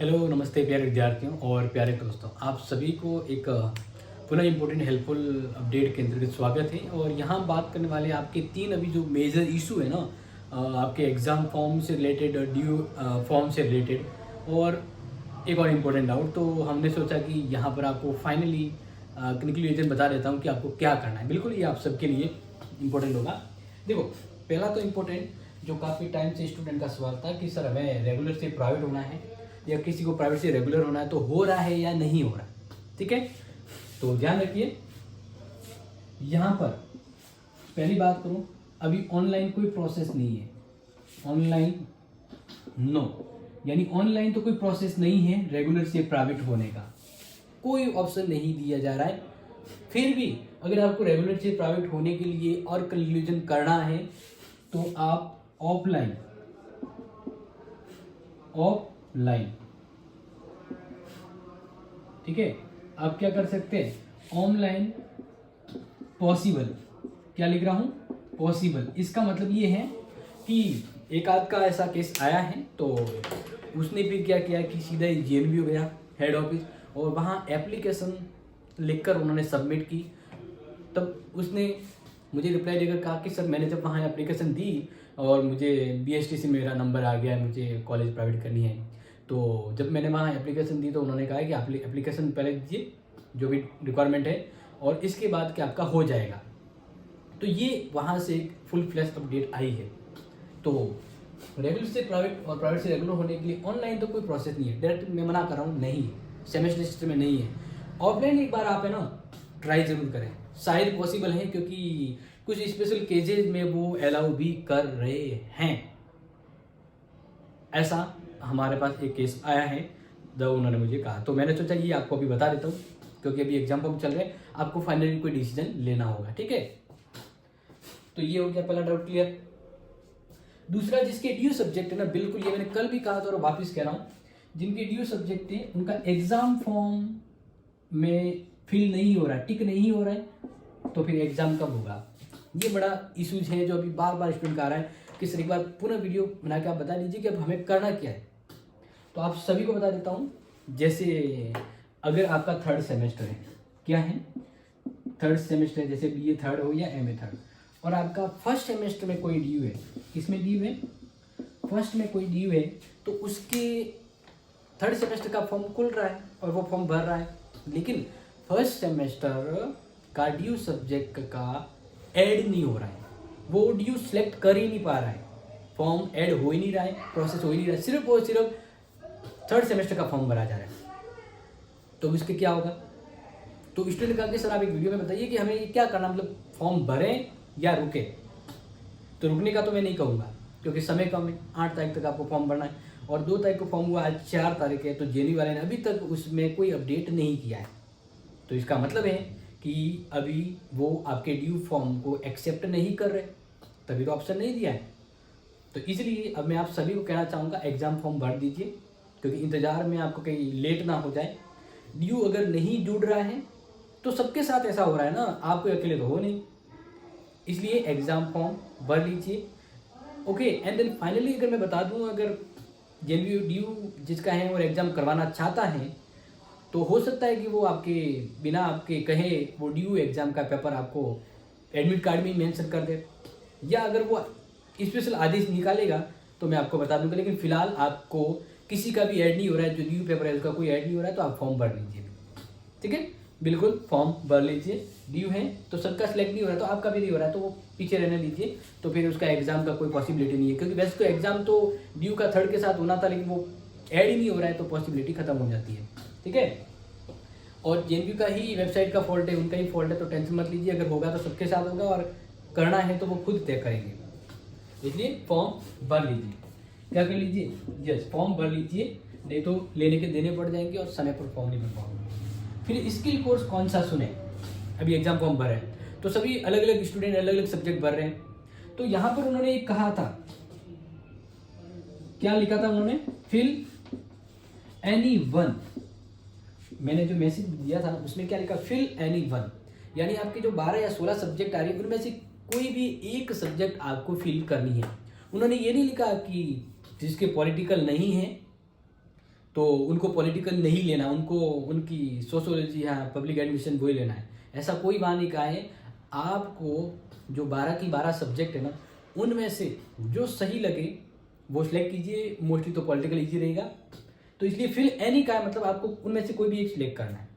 Hello, नमस्ते प्यारे विद्यार्थियों और प्यारे दोस्तों। आप सभी को एक पुनः इम्पोर्टेंट हेल्पफुल अपडेट के अंतर्गत स्वागत है। और यहाँ बात करने वाले आपके 3 अभी जो मेजर इशू है ना, आपके एग्ज़ाम फॉर्म से रिलेटेड, ड्यू फॉर्म से रिलेटेड, और एक और इम्पोर्टेंट डाउट। तो हमने सोचा कि यहाँ पर आपको फाइनली कंक्लूजन बता देता हूँ कि आपको क्या करना है। बिल्कुल ये आप सबके लिए इम्पोर्टेंट होगा। देखो, पहला तो इम्पोर्टेंट जो काफ़ी टाइम से स्टूडेंट का सवाल था कि सर हमें रेगुलर से प्राइवेट होना है या किसी को प्राइवेट से रेगुलर होना है, तो हो रहा है या नहीं हो रहा। ठीक है, तो ध्यान रखिए। यहाँ पर पहली बात करूँ, अभी ऑनलाइन कोई प्रोसेस नहीं है। ऑनलाइन नो, यानी ऑनलाइन तो कोई प्रोसेस नहीं है रेगुलर से प्राइवेट होने का, कोई ऑप्शन नहीं दिया जा रहा है। फिर भी अगर आपको रेगुलर से प्राइवेट होने के लिए और कंक्लूजन करना है तो आप ऑफलाइन ठीक है, आप क्या कर सकते हैं, ऑनलाइन पॉसिबल। क्या लिख रहा हूँ, पॉसिबल। इसका मतलब ये है कि एक आध का ऐसा केस आया है तो उसने भी क्या किया कि सीधा JNBU गया हेड ऑफिस, और वहाँ एप्लीकेशन लिखकर उन्होंने सबमिट की। तब उसने मुझे रिप्लाई देकर कहा कि सर मैंने जब वहाँ एप्लीकेशन दी और मुझे BST से मेरा नंबर आ गया, मुझे कॉलेज प्राइवेट करनी है। तो जब मैंने वहाँ एप्लीकेशन दी तो उन्होंने कहा कि आप एप्लीकेशन पहले दीजिए जो भी रिक्वायरमेंट है, और इसके बाद क्या आपका हो जाएगा। तो ये वहाँ से एक फुल फ्लैश अपडेट आई है। तो रेगुलर से प्राइवेट और प्राइवेट से रेगुलर होने के लिए ऑनलाइन तो कोई प्रोसेस नहीं है। डायरेक्ट मैं मना कर रहा हूँ, नहीं, सेमेस्टर सिस्टम में नहीं है। ऑफलाइन एक बार आप है ना ट्राई जरूर करें, शायद पॉसिबल है, क्योंकि कुछ स्पेशल केसेज में वो अलाउ भी कर रहे हैं। ऐसा हमारे पास एक केस आया है जब उन्होंने मुझे कहा, तो मैंने सोचा ये आपको अभी बता देता हूँ, क्योंकि अभी एग्जाम फॉर्म चल रहे हैं, आपको फाइनली कोई डिसीजन लेना होगा। ठीक है, तो ये हो गया पहला डाउट क्लियर। दूसरा, जिसके ड्यू सब्जेक्ट है ना, बिल्कुल ये मैंने कल भी कहा था और वापस कह रहा हूँ, जिनके ड्यू सब्जेक्ट है उनका एग्जाम फॉर्म में फिल नहीं हो रहा है, टिक नहीं हो रहा है, तो फिर एग्जाम कब होगा। ये बड़ा इशूज है जो अभी बार बार स्टूडेंट का आ रहा है कि सर एक बार पुनः वीडियो बना के आप बता दीजिए कि अब हमें करना क्या है। तो आप सभी को बता देता हूँ। जैसे अगर आपका थर्ड सेमेस्टर है, क्या है, थर्ड सेमेस्टर, जैसे BA थर्ड हो या MA थर्ड, और आपका फर्स्ट सेमेस्टर में कोई ड्यू है, किसमें ड्यू है, फर्स्ट में कोई ड्यू है, तो उसके थर्ड सेमेस्टर का फॉर्म खुल रहा है और वो फॉर्म भर रहा है, लेकिन फर्स्ट सेमेस्टर का ड्यू सब्जेक्ट का ऐड नहीं हो रहा है, वो ड्यू सिलेक्ट कर ही नहीं पा रहा है, फॉर्म ऐड हो ही नहीं रहा है, प्रोसेस हो ही नहीं रहा है, सिर्फ और सिर्फ थर्ड सेमेस्टर का फॉर्म भरा जा रहा है। तो इसके क्या होगा। तो स्टूडेंट कहा कि सर आप एक वीडियो में बताइए कि हमें ये क्या करना, मतलब फॉर्म भरें या रुके। तो रुकने का तो मैं नहीं कहूँगा, क्योंकि समय कम है, 8 तारीख तक आपको फॉर्म भरना है, और 2 तारीख को फॉर्म हुआ, आज 4 तारीख है, तो JNBU वाले ने अभी तक उसमें कोई अपडेट नहीं किया है। तो इसका मतलब है कि अभी वो आपके ड्यू फॉर्म को एक्सेप्ट नहीं कर रहे, तभी तो ऑप्शन नहीं दिया है। तो इसलिए अब मैं आप सभी को कहना चाहूँगा, एग्ज़ाम फॉर्म भर दीजिए, क्योंकि इंतज़ार में आपको कहीं लेट ना हो जाए। ड्यू अगर नहीं जुड़ रहा है तो सबके साथ ऐसा हो रहा है ना, आपको अकेले तो हो नहीं, इसलिए एग्ज़ाम फॉर्म भर लीजिए। ओके, एंड देन फाइनली अगर मैं बता दूँ, अगर JNBU ड्यू जिसका है और एग्ज़ाम करवाना चाहता है, तो हो सकता है कि वो आपके बिना आपके कहे वो ड्यू एग्ज़ाम का पेपर आपको एडमिट कार्ड में ही मेंशन कर दे, या अगर वो स्पेशल आदेश निकालेगा तो मैं आपको बता दूंगा। लेकिन फिलहाल आपको किसी का भी ऐड नहीं हो रहा है, जो ड्यू पेपर है उसका कोई ऐड नहीं हो रहा है, तो आप फॉर्म भर लीजिए। ठीक है, बिल्कुल फॉर्म भर लीजिए। ड्यू है तो सबका सिलेक्ट नहीं हो रहा है, तो आपका भी नहीं हो रहा है, तो वो पीछे रहने दीजिए। तो फिर उसका एग्ज़ाम का कोई पॉसिबिलिटी नहीं है, क्योंकि वैसे तो एग्ज़ाम तो ड्यू का थर्ड के साथ होना था, लेकिन वो ऐड ही नहीं हो रहा है, तो पॉसिबिलिटी खत्म हो जाती है। ठीक है, और JNBU का ही वेबसाइट का फॉल्ट है, उनका ही फॉल्ट है, तो टेंशन मत लीजिए। अगर होगा तो सबके साथ होगा, और करना है तो वो खुद तय करेंगे। इसलिए फॉर्म भर लीजिए। क्या कर लीजिए, यस, फॉर्म भर लीजिए, नहीं तो लेने के देने पड़ जाएंगे और समय पर फॉर्म नहीं भर पाओगे। फिर स्किल कोर्स कौन सा सुने, अभी एग्जाम फॉर्म भर है तो सभी अलग अलग स्टूडेंट अलग अलग सब्जेक्ट भर रहे हैं। तो यहाँ पर उन्होंने एक कहा था, क्या लिखा था उन्होंने, फिल एनी वन। मैंने जो मैसेज दिया था उसमें क्या लिखा, फिल एनी वन, यानी आपके जो 12 या 16 सब्जेक्ट आ रही है उनमें से कोई भी एक सब्जेक्ट आपको फिल करनी है। उन्होंने ये नहीं लिखा कि जिसके पॉलिटिकल नहीं है तो उनको पॉलिटिकल नहीं लेना, उनको उनकी सोशोलॉजी हाँ पब्लिक एडमिशन वही लेना है, ऐसा कोई वहाँ नहीं कहा है। आपको जो 12 की 12 सब्जेक्ट है ना, उनमें से जो सही लगे वो सिलेक्ट कीजिए। मोस्टली तो पॉलिटिकल ईजी रहेगा, तो इसलिए फिल एनी का मतलब आपको उनमें से कोई भी एक सिलेक्ट करना है,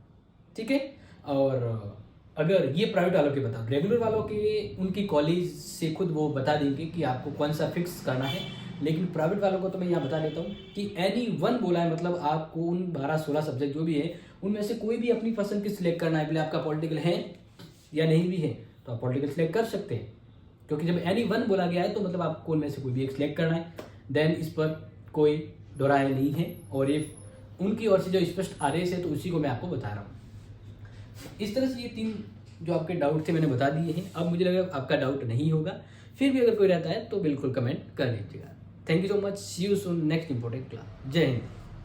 ठीक है। और अगर ये प्राइवेट वालों के बताओ, रेगुलर वालों के उनकी कॉलेज से खुद वो बता देंगे कि आपको कौन सा फिक्स करना है, लेकिन प्राइवेट वालों को तो मैं यहाँ बता देता हूँ कि एनी वन बोला है, मतलब आपको उन 12-16 सब्जेक्ट जो भी है उनमें से कोई भी अपनी पसंद की सिलेक्ट करना है। भले आपका पॉलिटिकल है या नहीं भी है तो आप पॉलिटिकल सिलेक्ट कर सकते हैं, क्योंकि जब एनी वन बोला गया है तो मतलब आपको उनमें से कोई भी एक सिलेक्ट करना है। देन इस पर कोई दोहराए नहीं है, और ये उनकी ओर से जो स्पष्ट आदेश है तो उसी को मैं आपको बता रहा हूँ। इस तरह से ये 3 जो आपके डाउट थे मैंने बता दिए हैं। अब मुझे लगा आपका डाउट नहीं होगा, फिर भी अगर कोई रहता है तो बिल्कुल कमेंट कर लीजिएगा। Thank you so much, see you soon next important class. जय हिंद।